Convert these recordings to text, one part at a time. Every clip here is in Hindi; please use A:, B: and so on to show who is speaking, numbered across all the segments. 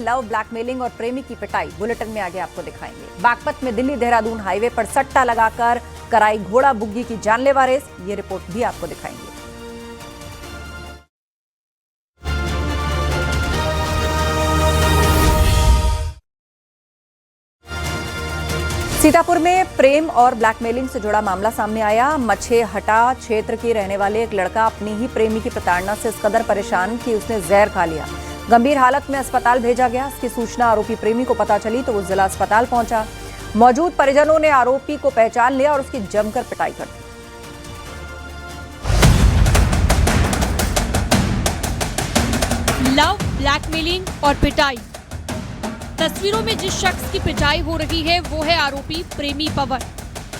A: लव, ब्लैकमेलिंग और प्रेमी की पिटाई बुलेटिन में आगे आपको दिखाएंगे। बागपत में दिल्ली देहरादून हाईवे पर सट्टा लगाकर कराई घोड़ा बुग्गी की जानलेवा रेस, ये रिपोर्ट भी आपको दिखाएंगे। सीतापुर में प्रेम और ब्लैकमेलिंग से जुड़ा मामला सामने आया। मछेहटा क्षेत्र के रहने वाले एक लड़का अपनी ही प्रेमी की प्रताड़ना से इस कदर परेशान कि उसने जहर खा लिया। गंभीर हालत में अस्पताल भेजा गया। इसकी सूचना आरोपी प्रेमी को पता चली तो वो जिला अस्पताल पहुंचा। मौजूद परिजनों ने आरोपी को पहचान लिया और उसकी जमकर पिटाई कर दी।
B: लव, ब्लैकमेलिंग और पिटाई। तस्वीरों में जिस शख्स की पिटाई हो रही है वो है आरोपी प्रेमी पवन,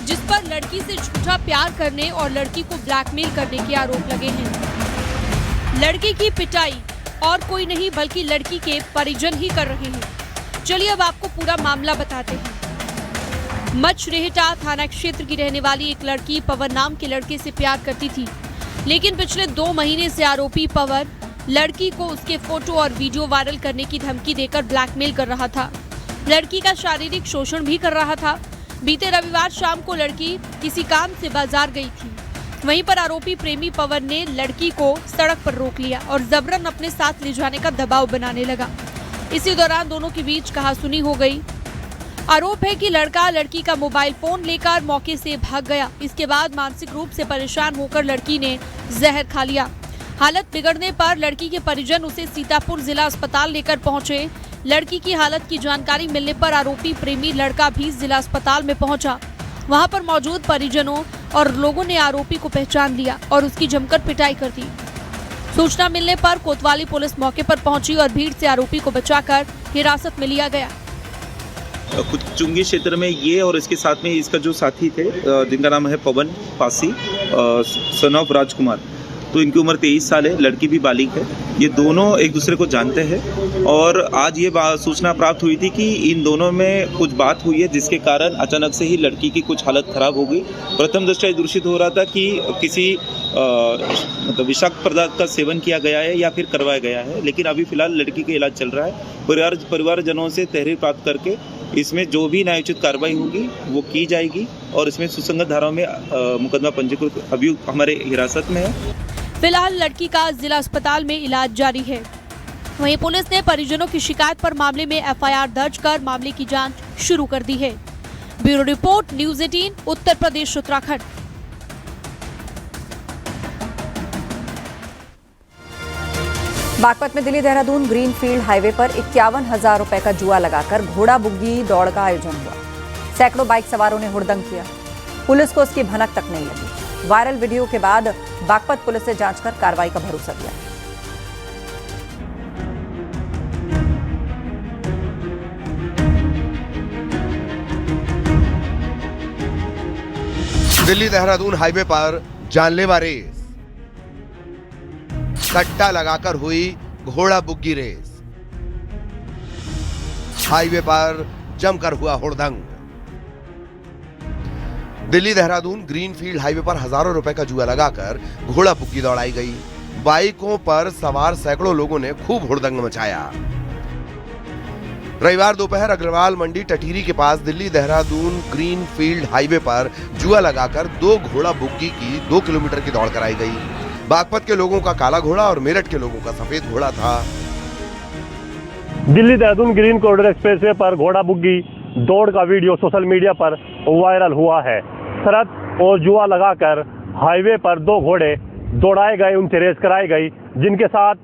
B: जिस पर लड़की से झूठा प्यार करने और लड़की को ब्लैकमेल करने के आरोप लगे हैं। लड़के की पिटाई और कोई नहीं बल्कि लड़की के परिजन ही कर रहे हैं। चलिए अब आपको पूरा मामला बताते हैं। मछरेहटा थाना क्षेत्र की रहने वाली एक लड़की पवन नाम के लड़के से प्यार करती थी, लेकिन पिछले 2 महीने से आरोपी पवन लड़की को उसके फोटो और वीडियो वायरल करने की धमकी देकर ब्लैकमेल कर रहा था। लड़की का शारीरिक शोषण भी कर रहा था। बीते रविवार शाम को लड़की किसी काम से बाजार गई थी। वहीं पर आरोपी प्रेमी पवन ने लड़की को सड़क पर रोक लिया और जबरन अपने साथ ले जाने का दबाव बनाने लगा। इसी दौरान दोनों के बीच कहासुनी हो गई। आरोप है कि लड़का लड़की का मोबाइल फोन लेकर मौके से भाग गया। इसके बाद मानसिक रूप से परेशान होकर लड़की ने जहर खा लिया। हालत बिगड़ने पर लड़की के परिजन उसे सीतापुर जिला अस्पताल लेकर पहुंचे। लड़की की हालत की जानकारी मिलने पर आरोपी प्रेमी लड़का भी जिला अस्पताल में पहुंचा। वहां पर मौजूद परिजनों और लोगों ने आरोपी को पहचान लिया और उसकी जमकर पिटाई कर दी। सूचना मिलने पर कोतवाली पुलिस मौके पर पहुंची और भीड़ से आरोपी को बचाकर हिरासत में लिया गया।
C: कुछ चुंगी क्षेत्र में ये और इसके साथ में इसका जो साथी थे जिनका नाम है पवन पासी सन ऑफ राजकुमार, तो इनकी उम्र 23 साल है। लड़की भी बालिग है। ये दोनों एक दूसरे को जानते हैं और आज ये सूचना प्राप्त हुई थी कि इन दोनों में कुछ बात हुई है, जिसके कारण अचानक से ही लड़की की कुछ हालत खराब हो गई। प्रथम दृष्टया दूषित हो रहा था कि किसी मतलब विषाक्त पदार्थ का सेवन किया गया है या फिर करवाया गया है, लेकिन अभी फिलहाल लड़की का इलाज चल रहा है। परिवारजनों से तहरीर प्राप्त करके इसमें जो भी न्यायोचित कार्रवाई होगी वो की जाएगी और इसमें सुसंगत धाराओं में मुकदमा पंजीकृत अभियुक्त हमारे हिरासत में है।
B: फिलहाल लड़की का जिला अस्पताल में इलाज जारी है। वहीं पुलिस ने परिजनों की शिकायत पर मामले में एफआईआर दर्ज कर मामले की जांच शुरू कर दी है। Bureau report, news 18, Uttar Pradesh, Uttarakhand.
A: Baghpat में दिल्ली देहरादून ग्रीनफील्ड हाईवे पर 51,000 रुपए का जुआ लगाकर घोड़ा बुग्गी दौड़ का आयोजन हुआ। सैकड़ों बाइक सवारों ने हुड़दंग किया। पुलिस को उसकी भनक तक नहीं लगी। वायरल वीडियो के बाद बागपत पुलिस ने जांच कर कार्रवाई का भरोसा दिया।
D: दिल्ली देहरादून हाईवे पर जानलेवा रेस, सट्टा लगाकर हुई घोड़ा बुग्गी रेस, हाईवे पर जमकर हुआ हुड़दंग। दिल्ली देहरादून ग्रीनफील्ड हाईवे पर हजारों रुपए का जुआ लगाकर घोड़ा बुग्गी दौड़ाई गई। बाइकों पर सवार सैकड़ों लोगों ने खूब हुड़दंग मचाया। रविवार दोपहर अग्रवाल मंडी टटीरी के पास दिल्ली देहरादून ग्रीनफील्ड हाईवे पर जुआ लगाकर 2 घोड़ा बुग्गी की 2 किलोमीटर की दौड़ कराई गई। बागपत के लोगों का काला घोड़ा और मेरठ के लोगों का सफेद घोड़ा था।
E: Delhi Dehradun green corridor expressway पर घोड़ा बुग्गी दौड़ का वीडियो सोशल मीडिया पर वायरल हुआ है। शरत और जुआ लगाकर हाईवे पर 2 घोड़े दौड़ाए गए, उनसे रेस कराई गई, जिनके साथ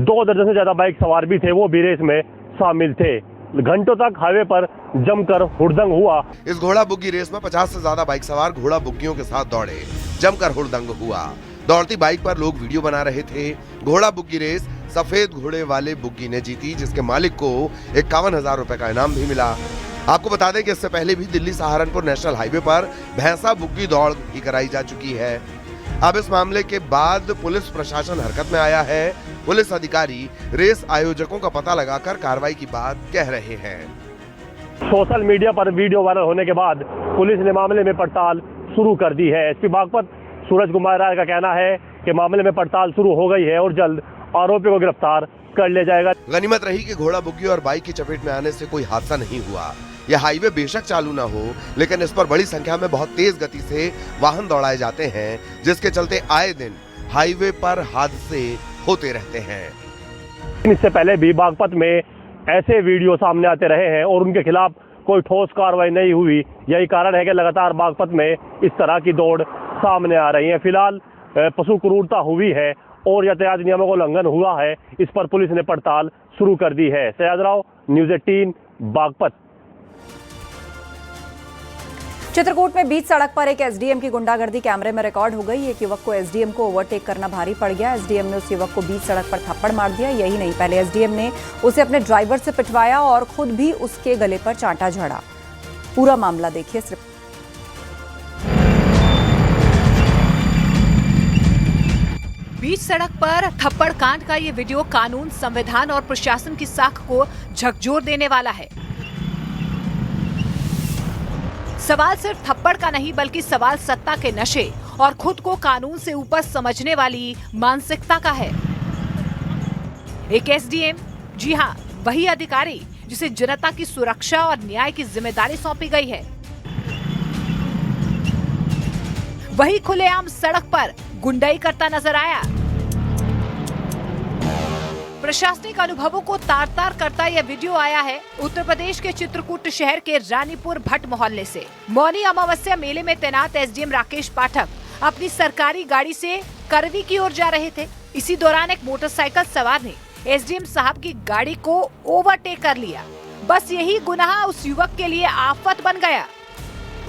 E: 2 दर्जन से ज्यादा बाइक सवार भी थे, वो भी रेस में शामिल थे। घंटों तक हाईवे पर जमकर हुड़दंग हुआ।
D: इस घोड़ा बुग्गी रेस में 50 से ज्यादा बाइक सवार घोड़ा बुग्गियों के साथ दौड़े। जमकर हुड़दंग हुआ। दौड़ती बाइक पर लोग वीडियो बना रहे थे। घोड़ा बुग्गी रेस सफेद घोड़े वाले बुग्गी ने जीती, जिसके मालिक को 51,000 रुपए का इनाम भी मिला। आपको बता दें कि इससे पहले भी दिल्ली सहारनपुर नेशनल हाईवे पर भैंसा बुग्गी दौड़ भी कराई जा चुकी है। अब इस मामले के बाद पुलिस प्रशासन हरकत में आया है। पुलिस अधिकारी रेस आयोजकों का पता लगाकर कार्रवाई की बात कह रहे हैं।
E: सोशल मीडिया पर वीडियो वायरल होने के बाद पुलिस ने मामले में पड़ताल शुरू कर दी है। एसपी बागपत सूरज कुमार राय का कहना है कि मामले में पड़ताल शुरू हो गई है और जल्द आरोपी को गिरफ्तार कर लिया जाएगा।
D: गनीमत रही कि घोड़ा बुग्गी और बाइक की चपेट में आने से कोई हादसा नहीं हुआ। यह हाईवे बेशक चालू ना हो, लेकिन इस पर बड़ी संख्या में बहुत तेज गति से वाहन दौड़ाए जाते हैं, जिसके चलते आए दिन हाईवे पर हादसे होते रहते हैं।
E: इससे पहले भी बागपत में ऐसे वीडियो सामने आते रहे हैं और उनके खिलाफ कोई ठोस कार्रवाई नहीं हुई। यही कारण है कि लगातार बागपत में इस तरह की दौड़ सामने आ रही है। फिलहाल पशु क्रूरता हुई है और यातायात नियमों का उल्लंघन हुआ है, इस पर पुलिस ने पड़ताल शुरू कर दी है। सयाद राव, न्यूज़ 18, बागपत।
A: चित्रकूट में बीच सड़क पर एक एसडीएम की गुंडागर्दी कैमरे में रिकॉर्ड हो गई। एक युवक को एसडीएम को ओवरटेक करना भारी पड़ गया। एसडीएम ने उस युवक को बीच सड़क पर थप्पड़ मार दिया। यही नहीं, पहले एसडीएम ने उसे अपने ड्राइवर से पिटवाया और खुद भी उसके गले पर चांटा झड़ा। पूरा मामला देखिए सिर्फ।
F: बीच सड़क पर थप्पड़ कांड का ये वीडियो कानून, संविधान और प्रशासन की साख को झकझोर देने वाला है। सवाल सिर्फ थप्पड़ का नहीं, बल्कि सवाल सत्ता के नशे और खुद को कानून से ऊपर समझने वाली मानसिकता का है। एक एसडीएम, जी हाँ, वही अधिकारी जिसे जनता की सुरक्षा और न्याय की जिम्मेदारी सौंपी गई है, वही खुलेआम सड़क पर गुंडाई करता नजर आया। प्रशासनिक अनुभवों को तार तार करता यह वीडियो आया है उत्तर प्रदेश के चित्रकूट शहर के रानीपुर भट्ट मोहल्ले से। मौनी अमावस्या मेले में तैनात एसडीएम राकेश पाठक अपनी सरकारी गाड़ी से करवी की ओर जा रहे थे। इसी दौरान एक मोटरसाइकिल सवार ने एसडीएम साहब की गाड़ी को ओवरटेक कर लिया। बस यही गुनाह उस युवक के लिए आफत बन गया।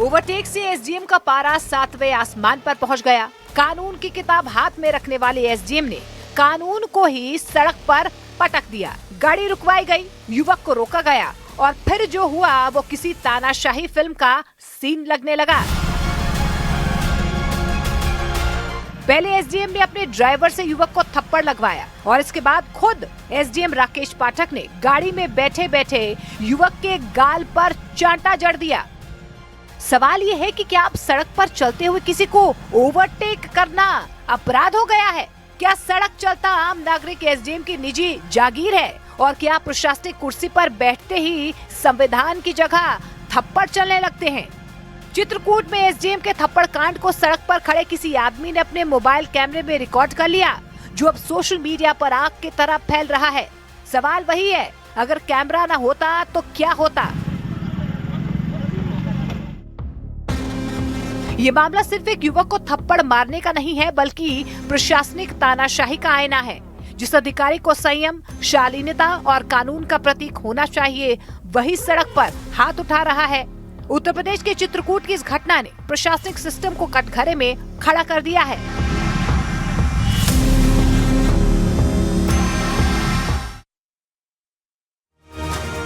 F: ओवरटेक से एसडीएम का पारा 7वें आसमान पर पहुंच गया। कानून की किताब हाथ में रखने वाले एसडीएम ने कानून को ही सड़क पर पटक दिया। गाड़ी रुकवाई गई, युवक को रोका गया और फिर जो हुआ वो किसी तानाशाही फिल्म का सीन लगने लगा। पहले एसडीएम ने अपने ड्राइवर से युवक को थप्पड़ लगवाया और इसके बाद खुद एसडीएम राकेश पाठक ने गाड़ी में बैठे बैठे युवक के गाल पर चांटा जड़ दिया। सवाल ये है कि क्या अब सड़क पर चलते हुए किसी को ओवरटेक करना अपराध हो गया है? क्या सड़क चलता आम नागरिक एसडीएम की निजी जागीर है? और क्या प्रशासनिक कुर्सी पर बैठते ही संविधान की जगह थप्पड़ चलने लगते हैं? चित्रकूट में एसडीएम के थप्पड़ कांड को सड़क पर खड़े किसी आदमी ने अपने मोबाइल कैमरे में रिकॉर्ड कर लिया, जो अब सोशल मीडिया पर आग की तरह फैल रहा है। सवाल वही है, अगर कैमरा न होता तो क्या होता? ये मामला सिर्फ एक युवक को थप्पड़ मारने का नहीं है, बल्कि प्रशासनिक तानाशाही का आईना है। जिस अधिकारी को संयम, शालीनता और कानून का प्रतीक होना चाहिए, वही सड़क पर हाथ उठा रहा है। उत्तर प्रदेश के चित्रकूट की इस घटना ने प्रशासनिक सिस्टम को कटघरे में खड़ा कर दिया है।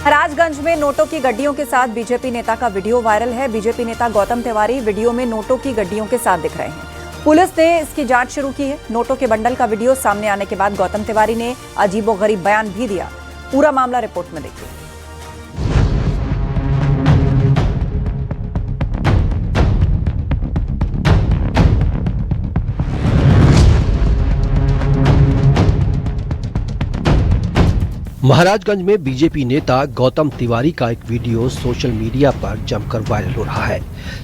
A: महाराजगंज में नोटों की गड्डियों के साथ बीजेपी नेता का वीडियो वायरल है। बीजेपी नेता गौतम तिवारी वीडियो में नोटों की गड्डियों के साथ दिख रहे हैं। पुलिस ने इसकी जांच शुरू की है। नोटों के बंडल का वीडियो सामने आने के बाद गौतम तिवारी ने अजीबोगरीब बयान भी दिया। पूरा मामला रिपोर्ट में देखिए।
G: महाराजगंज में बीजेपी नेता गौतम तिवारी का एक वीडियो सोशल मीडिया पर जमकर वायरल हो रहा है,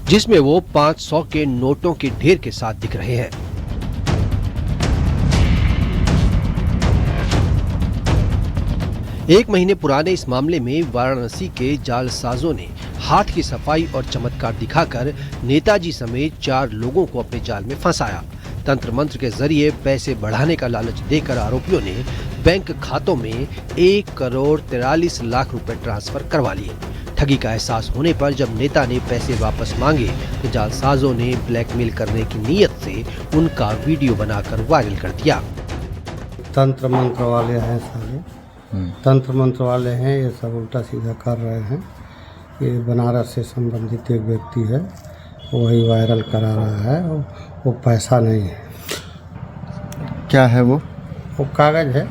G: जिसमें वो 500 के नोटों के ढेर के साथ दिख रहे हैं। एक महीने पुराने इस मामले में वाराणसी के जालसाजों ने हाथ की सफाई और चमत्कार दिखाकर नेताजी समेत 4 लोगों को अपने जाल में फंसाया। तंत्र मंत्र के जरिए पैसे बढ़ाने का लालच देकर आरोपियों ने बैंक खातों में 1 करोड़ 43 लाख रुपए ट्रांसफर करवा लिए। ठगी का एहसास होने पर जब नेता ने पैसे वापस मांगे तो जालसाजों ने ब्लैकमेल करने की नीयत से उनका वीडियो बनाकर वायरल कर दिया।
H: तंत्र मंत्र वाले हैं सारे, तंत्र मंत्र वाले हैं, ये सब उल्टा सीधा कर रहे हैं। ये बनारस से संबंधित एक व्यक्ति है, वही वायरल करा रहा है। वो पैसा नहीं है।
I: क्या है वो
H: कागज है।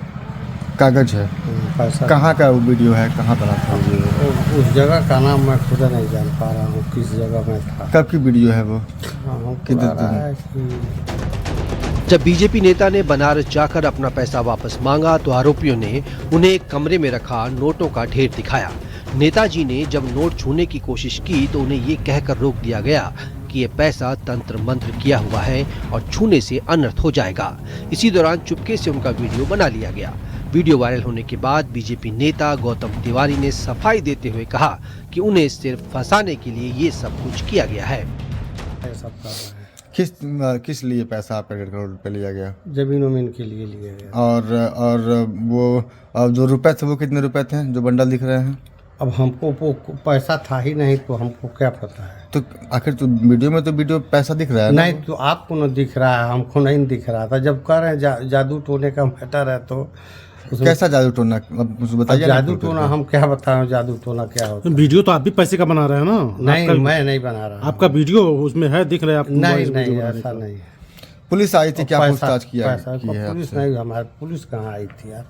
I: कागज है।
H: पैसा
I: कहाँ का वो वीडियो है, कहाँ बना था?
H: उस जगह का नाम मैं खुद नहीं जान पा रहा हूँ, किस जगह में था।
I: कब की वीडियो है वो?
H: किधर है?
G: जब बीजेपी नेता ने बनारस जाकर अपना पैसा वापस मांगा तो आरोपियों ने उन्हें एक कमरे में रखा नोटों का ढेर दिखाया। नेताजी ने जब नोट छूने की कोशिश की तो उन्हें ये कहकर रोक दिया गया कि ये पैसा तंत्र मंत्र किया हुआ है और छूने से अनर्थ हो जाएगा। इसी दौरान चुपके से उनका वीडियो बना लिया गया। वीडियो वायरल होने के बाद बीजेपी नेता गौतम तिवारी ने सफाई देते हुए कहा कि उन्हें सिर्फ फंसाने के लिए ये सब कुछ किया गया है।
I: किस लिए पैसा आपका 1.5 करोड़ रुपए लिया गया?
H: जमीन उमीन के लिए लिया गया।
I: और वो जो रुपए थे वो कितने रुपए थे जो बंडल दिख रहे हैं?
H: अब हमको वो पैसा था ही नहीं तो हमको क्या पता है।
I: तो आखिर तो वीडियो में तो पैसा दिख रहा है ना?
H: नहीं तो आपको न दिख रहा है, हमको नहीं दिख रहा था। जब कह रहे हैं जादू टोने का मैटर है तो
I: कैसा जादू टोना बताइए।
H: जादू टोना हम क्या बताएं, जादू टोना क्या होता है?
J: वीडियो तो आप भी पैसे का बना रहे हैं ना?
H: नहीं, मैं नहीं बना रहा।
J: आपका वीडियो उसमें है, दिख रहा है?
H: नहीं ऐसा नहीं।
I: पुलिस आई थी क्या? पूछताछ किया?
H: पुलिस नहीं, हमारे पुलिस कहाँ आई थी यार?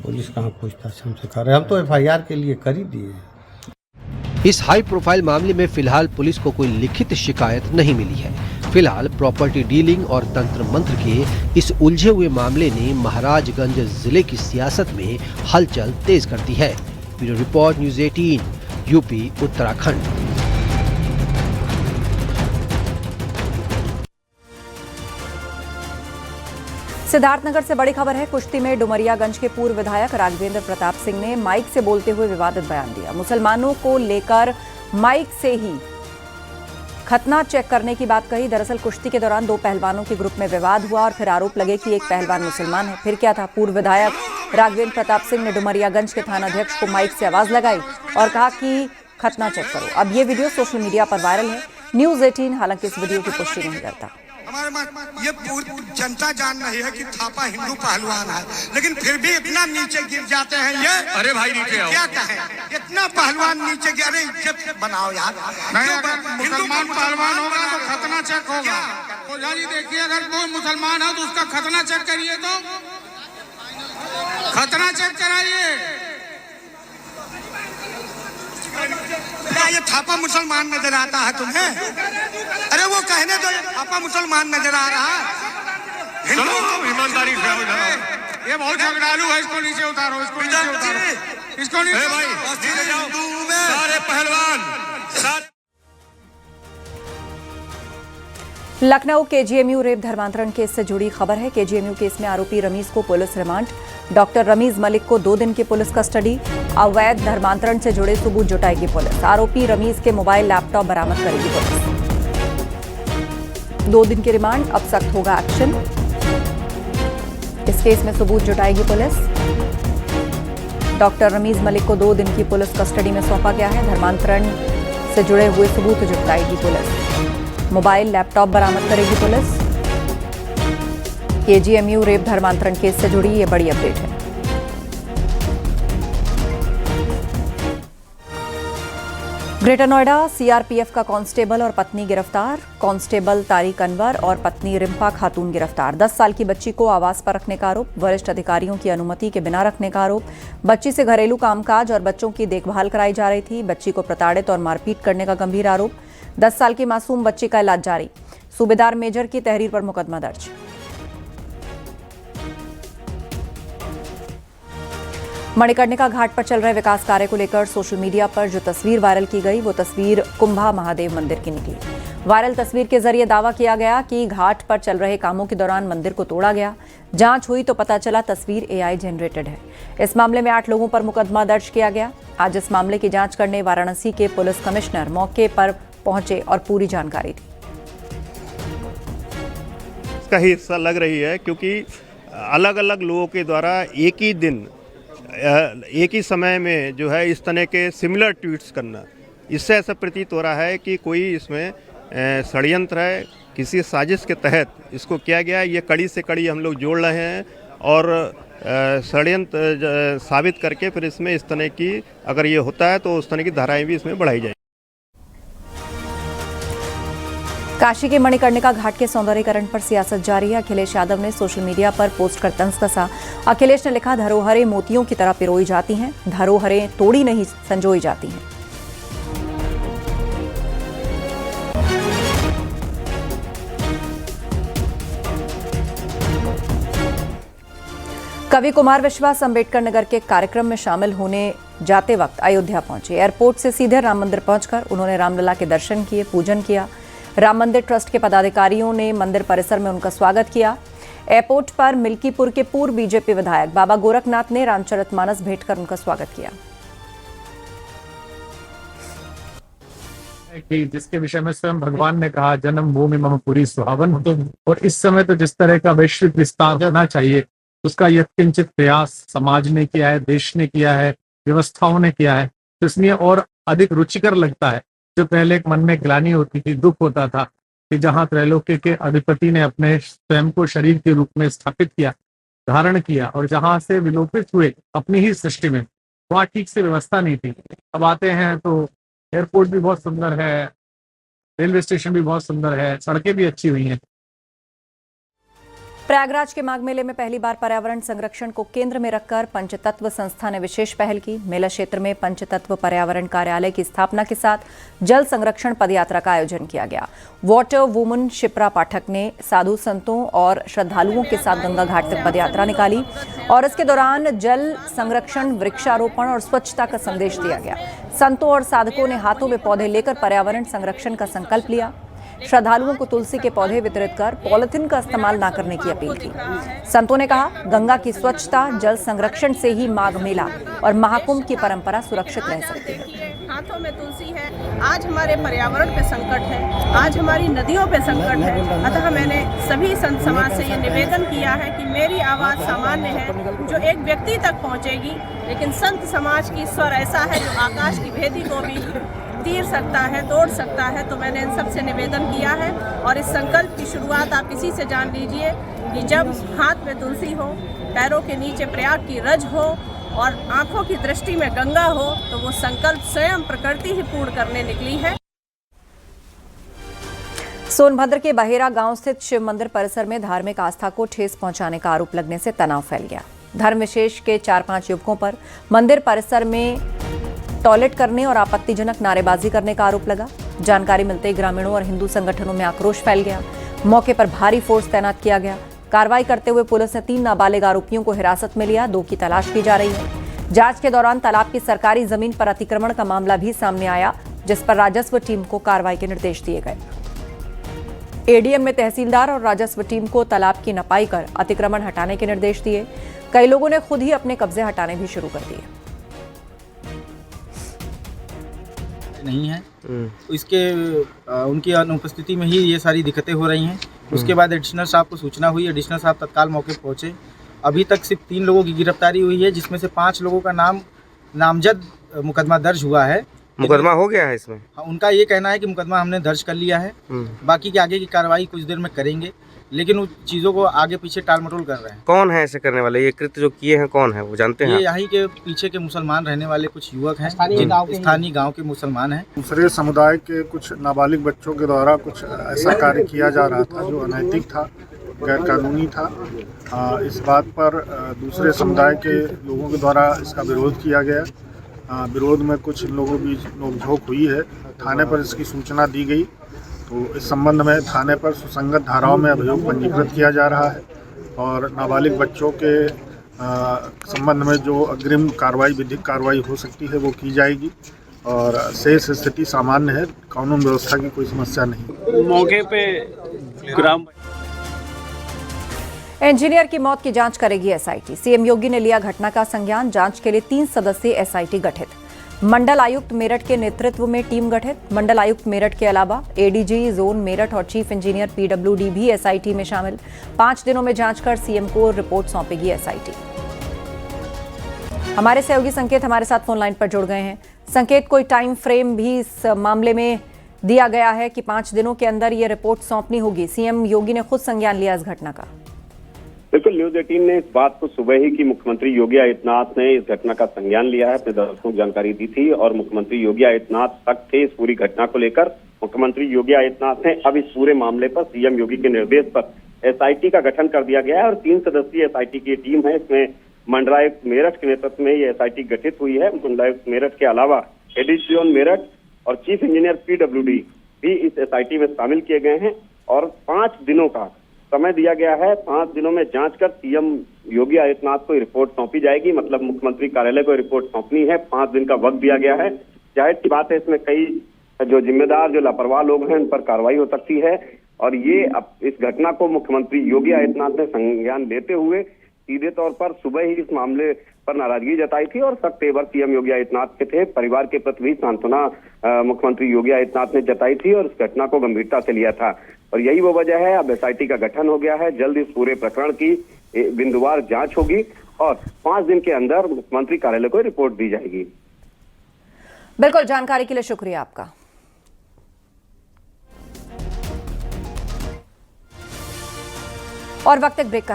H: पुलिस कहाँ पूछताछ हमसे कर रहे? हम तो FIR के लिए कर ही दिए।
G: इस हाई प्रोफाइल मामले में फिलहाल पुलिस को कोई लिखित शिकायत नहीं मिली है। फिलहाल प्रॉपर्टी डीलिंग और तंत्र मंत्र के इस उलझे हुए मामले ने महाराजगंज जिले की सियासत में हलचल तेज कर दी है। Bureau report, news 18, UP, Uttarakhand.
A: Siddharthnagar से बड़ी खबर है। कुश्ती में डुमरियागंज के पूर्व विधायक राघवेंद्र प्रताप सिंह ने माइक से बोलते हुए विवादित बयान दिया। मुसलमानों को लेकर माइक से ही खतना चेक करने की बात कही। दरअसल कुश्ती के दौरान दो पहलवानों के ग्रुप में विवाद हुआ और फिर आरोप लगे कि एक पहलवान मुसलमान है। फिर क्या था, पूर्व विधायक राघवेंद्र प्रताप सिंह ने डुमरियागंज के थानाध्यक्ष को माइक से आवाज लगाई और कहा कि खतना चेक करो। अब ये वीडियो सोशल मीडिया पर वायरल है। न्यूज़ 18 हालांकि इस वीडियो की पुष्टि नहीं करता।
K: ये पूरी जनता जान रही है कि थापा हिंदू पहलवान है, लेकिन फिर भी इतना नीचे गिर जाते हैं ये। अरे भाई नीचे आओ। क्या कहें, इतना पहलवान नीचे गिर। अरे इज्जत बनाओ यार।
L: मुसलमान पहलवान होगा तो खतना चेक होगा। तो जी देखिए, अगर कोई मुसलमान है तो उसका खतना चेक करिए, तो खतना चेक कराइए।
K: क्या ये थापा मुसलमान नजर आता है तुम्हें? अरे वो कहने दो, थापा मुसलमान नजर आ रहा है।
L: ईमानदारी से ये बहुत झगड़ालू है, इसको नीचे उतारो, इसको नीचे उतारो, इसको नीचे
K: भाई। सारे पहलवान
A: लखनऊ KGMU रेप धर्मांतरण केस से जुड़ी खबर है। KGMU केस में आरोपी रमीज को police remand. Doctor Rameez Malik को 2 दिन की पुलिस कस्टडी। अवैध धर्मांतरण से जुड़े सबूत जुटाएगी पुलिस। आरोपी रमीज के मोबाइल, लैपटॉप बरामद करेगी पुलिस। 2 दिन की रिमांड, अब सख्त होगा एक्शन। इस केस में सबूत जुटाएगी पुलिस। डॉक्टर रमीज मलिक को 2 दिन की पुलिस कस्टडी में सौंपा गया है। धर्मांतरण से जुड़े हुए सबूत जुटाएगी पुलिस। मोबाइल, लैपटॉप बरामद करेगी पुलिस। KGMU रेप धर्मांतरण केस से जुड़ी ये बड़ी अपडेट है। ग्रेटर नोएडा CRPF का कांस्टेबल और पत्नी गिरफ्तार। कांस्टेबल तारिक अनवर और पत्नी रिम्पा खातून गिरफ्तार। 10 साल की बच्ची को आवास पर रखने का आरोप, वरिष्ठ अधिकारियों की अनुमति के बिना रखने का आरोप। बच्ची से घरेलू कामकाज और बच्चों की देखभाल कराई जा रही थी। बच्ची को प्रताड़ित और मारपीट करने का गंभीर आरोप। 10 साल की मासूम बच्ची का इलाज जारी। सूबेदार मेजर की तहरीर पर मुकदमा दर्ज। मणिकर्णिका घाट पर चल रहे विकास कार्य को लेकर सोशल मीडिया पर जो तस्वीर वायरल की गई, वो तस्वीर कुंभा महादेव मंदिर की निकली। वायरल तस्वीर के जरिए दावा किया गया कि घाट पर चल रहे कामों के दौरान मंदिर को तोड़ा गया। जांच हुई तो पता चला तस्वीर AI जनरेटेड है। इस मामले में 8 लोगों पर मुकदमा दर्ज किया गया। आज इस मामले की जांच करने वाराणसी के पुलिस कमिश्नर मौके पर पहुंचे और पूरी जानकारी दी।
M: इसका ही हिस्सा लग रही है, क्योंकि अलग अलग लोगों के द्वारा एक ही दिन, एक ही समय में जो है इस तरह के सिमिलर ट्वीट्स करना, इससे ऐसा प्रतीत हो रहा है कि कोई इसमें षड्यंत्र है, किसी साजिश के तहत इसको किया गया है। ये कड़ी से कड़ी हम लोग जोड़ रहे हैं और षड्यंत्र साबित करके फिर इसमें इस तरह की, अगर ये होता है तो उस तरह की धाराएं भी इसमें बढ़ाई जाएगी।
A: काशी के मणिकर्णिका घाट के सौंदर्यीकरण पर सियासत जारी है। अखिलेश यादव ने सोशल मीडिया पर पोस्ट कर तंज कसा। अखिलेश ने लिखा, धरोहरें मोतियों की तरह पिरोई जाती हैं, धरोहरें तोड़ी नहीं संजोई जाती हैं। कवि कुमार विश्वास अंबेडकर नगर के कार्यक्रम में शामिल होने जाते वक्त अयोध्या पहुंचे। एयरपोर्ट से सीधे राम मंदिर पहुंचकर उन्होंने रामलला के दर्शन किए, पूजन किया। राम मंदिर ट्रस्ट के पदाधिकारियों ने मंदिर परिसर में उनका स्वागत किया। एयरपोर्ट पर मिल्कीपुर के पूर्व बीजेपी विधायक बाबा गोरखनाथ ने रामचरितमानस भेंट कर उनका स्वागत किया।
N: कि जिसके विषय में स्वयं भगवान ने कहा जन्म भूमि मम पुरी सुहावन, और इस समय तो जिस तरह का वैश्विक विस्तार होना चाहिए उसका यत्किंचित प्रयास समाज ने किया है, देश ने किया है, व्यवस्थाओं ने किया है, तो इसलिए और अधिक रुचिकर लगता है। जो पहले एक मन में ग्लानि होती थी, दुख होता था कि जहां त्रैलोक्य के अधिपति ने अपने स्वयं को शरीर के रूप में स्थापित किया, धारण किया, और जहां से विलोपित हुए अपनी ही सृष्टि में, वहां ठीक से व्यवस्था नहीं थी। अब आते हैं तो एयरपोर्ट भी बहुत सुंदर है, रेलवे स्टेशन भी बहुत सुंदर है, सड़कें भी अच्छी हुई हैं।
A: प्रयागराज के माघ मेले में पहली बार पर्यावरण संरक्षण को केंद्र में रखकर पंचतत्व संस्था ने विशेष पहल की। मेला क्षेत्र में पंचतत्व पर्यावरण कार्यालय की स्थापना के साथ जल संरक्षण पदयात्रा का आयोजन किया गया। वाटर वुमन शिप्रा पाठक ने साधु संतों और श्रद्धालुओं के साथ गंगा घाट तक पदयात्रा निकाली और इसके दौरान जल संरक्षण, वृक्षारोपण और स्वच्छता का संदेश दिया गया। संतों और साधकों ने हाथों में पौधे लेकर पर्यावरण संरक्षण का संकल्प लिया। श्रद्धालुओं को तुलसी के पौधे वितरित कर पॉलिथीन का इस्तेमाल न करने की अपील की। संतों ने कहा, गंगा की स्वच्छता, जल संरक्षण से ही माघ मेला और महाकुंभ की परंपरा सुरक्षित रह सकती है।
O: हाथों में तुलसी है, आज हमारे पर्यावरण पे संकट है, आज हमारी नदियों पे संकट है। अतः मैंने सभी संत समाज से ये निवेदन किया है कि मेरी आवाज़ सामान्य है जो एक व्यक्ति तक पहुँचेगी, लेकिन संत समाज की स्वर ऐसा है जो आकाश की भेदी को भी तीर सकता है, तोड़ सकता है। तो मैंने इन सब से निवेदन किया है और इस संकल्प की शुरुआत आप इसी से जान लीजिए कि जब हाथ में तुलसी हो, पैरों के नीचे प्रयाग की रज हो और आंखों की दृष्टि में गंगा हो, तो वो संकल्प स्वयं प्रकृति ही पूर्ण करने निकली है।
A: सोनभद्र के बहेरा गांव स्थित शिव मंदिर परिसर में धार्मिक आस्था को ठेस पहुंचाने का आरोप लगने से तनाव फैल गया। धर्म विशेष के 4-5 युवकों पर मंदिर परिसर में टॉयलेट करने और आपत्तिजनक नारेबाजी करने का आरोप लगा। जानकारी मिलते ही ग्रामीणों और हिंदू संगठनों में आक्रोश फैल गया। मौके पर भारी फोर्स तैनात किया गया। कार्रवाई करते हुए पुलिस ने 3 नाबालिग आरोपियों को हिरासत में लिया, 2 की तलाश की जा रही है। जांच के दौरान तालाब की सरकारी जमीन पर अतिक्रमण का मामला भी सामने आया, जिस पर राजस्व टीम को कार्रवाई के निर्देश दिए गए। एडीएम में तहसीलदार और राजस्व टीम को तालाब की नपाई कर अतिक्रमण हटाने के निर्देश दिए। कई लोगों ने खुद ही अपने कब्जे हटाने भी शुरू कर दिए।
P: नहीं है तो इसके उनकी अनुपस्थिति में ही ये सारी दिक्कतें हो रही हैं। उसके बाद एडिशनल साहब को सूचना हुई, एडिशनल साहब तत्काल मौके पर पहुंचे। अभी तक सिर्फ 3 लोगों की गिरफ्तारी हुई है, जिसमें से 5 लोगों का नामजद मुकदमा दर्ज हुआ है।
Q: मुकदमा हो गया है इसमें?
P: हाँ, उनका ये कहना है कि मुकदमा हमने दर्ज कर लिया है, बाकी की आगे की कार्रवाई कुछ देर में करेंगे, लेकिन उन चीज़ों को आगे पीछे टाल मटोल कर रहे हैं।
Q: कौन है ऐसे करने वाले? ये कृत्य जो किए हैं कौन है, वो जानते हैं?
P: ये यहीं के पीछे के मुसलमान रहने वाले कुछ युवक हैं, स्थानीय गांव के मुसलमान हैं।
R: दूसरे समुदाय के कुछ नाबालिग बच्चों के द्वारा कुछ ऐसा कार्य किया जा रहा था जो अनैतिक था, गैर कानूनी था। इस बात पर दूसरे समुदाय के लोगों के द्वारा इसका विरोध किया गया। विरोध में कुछ लोगों की नोकझोंक हुई है। थाने पर इसकी सूचना दी गई, तो इस संबंध में थाने पर सुसंगत धाराओं में अभियोग पंजीकृत किया जा रहा है और नाबालिग बच्चों के संबंध में जो अग्रिम कार्रवाई, विधिक कार्रवाई हो सकती है वो की जाएगी और शेष स्थिति सामान्य है, कानून व्यवस्था की कोई समस्या नहीं।
S: मौके पे ग्राम
A: इंजीनियर की मौत की जांच करेगी एसआईटी। सीएम योगी ने लिया घटना का संज्ञान। जांच के लिए 3 सदस्यीय एसआईटी गठित। मंडल आयुक्त मेरठ के नेतृत्व में टीम गठित। मंडल आयुक्त मेरठ के अलावा एडीजी जोन मेरठ और चीफ इंजीनियर पीडब्ल्यूडी भी एसआईटी में शामिल। 5 दिनों में जांच कर सीएम को रिपोर्ट सौंपेगी एसआईटी। हमारे सहयोगी संकेत हमारे साथ फोन लाइन पर जुड़ गए हैं। संकेत, कोई टाइम फ्रेम भी इस मामले में दिया गया है कि 5 दिनों के अंदर ये रिपोर्ट सौंपनी होगी? सीएम योगी ने खुद संज्ञान लिया इस घटना का।
T: बिल्कुल, न्यूज 18 ने इस बात को सुबह ही कि मुख्यमंत्री योगी आदित्यनाथ ने इस घटना का संज्ञान लिया है, अपने दर्शकों को जानकारी दी थी और मुख्यमंत्री योगी आदित्यनाथ तक थे इस पूरी घटना को लेकर। मुख्यमंत्री योगी आदित्यनाथ ने अब इस पूरे मामले पर सीएम योगी के निर्देश पर एसआईटी का गठन कर दिया गया है और 3 सदस्यीय एसआईटी की टीम है। इसमें मंडलायुक्त मेरठ के नेतृत्व में ये एसआईटी गठित हुई है। मंडलायुक्त मेरठ के अलावा एडीजी जोन मेरठ और चीफ इंजीनियर पीडब्ल्यूडी भी इस एसआईटी में शामिल किए गए हैं और 5 दिनों का समय दिया गया है। 5 दिनों में जांच कर सीएम योगी आदित्यनाथ को रिपोर्ट सौंपी जाएगी, मतलब मुख्यमंत्री कार्यालय को रिपोर्ट सौंपनी है। 5 दिन का वक्त दिया गया है। जाहिर सी बात है, इसमें कई जो जिम्मेदार, जो लापरवाह लोग हैं, उन पर कार्रवाई हो सकती है। और ये अब इस घटना को मुख्यमंत्री योगी आदित्यनाथ ने संज्ञान लेते हुए सीधे तौर पर सुबह ही इस मामले पर नाराजगी जताई थी और सख्त तेवर सीएम योगी आदित्यनाथ के थे। परिवार के प्रति भी सांत्वना मुख्यमंत्री योगी आदित्यनाथ ने जताई थी और इस घटना को गंभीरता से लिया था। और यही वो वजह है, अब एसआईटी का गठन हो गया है। जल्द इस पूरे प्रकरण की बिंदुवार जांच होगी और 5 दिन के अंदर मुख्यमंत्री कार्यालय को रिपोर्ट दी जाएगी।
A: बिल्कुल, जानकारी के लिए शुक्रिया आपका। और वक्त एक ब्रेक का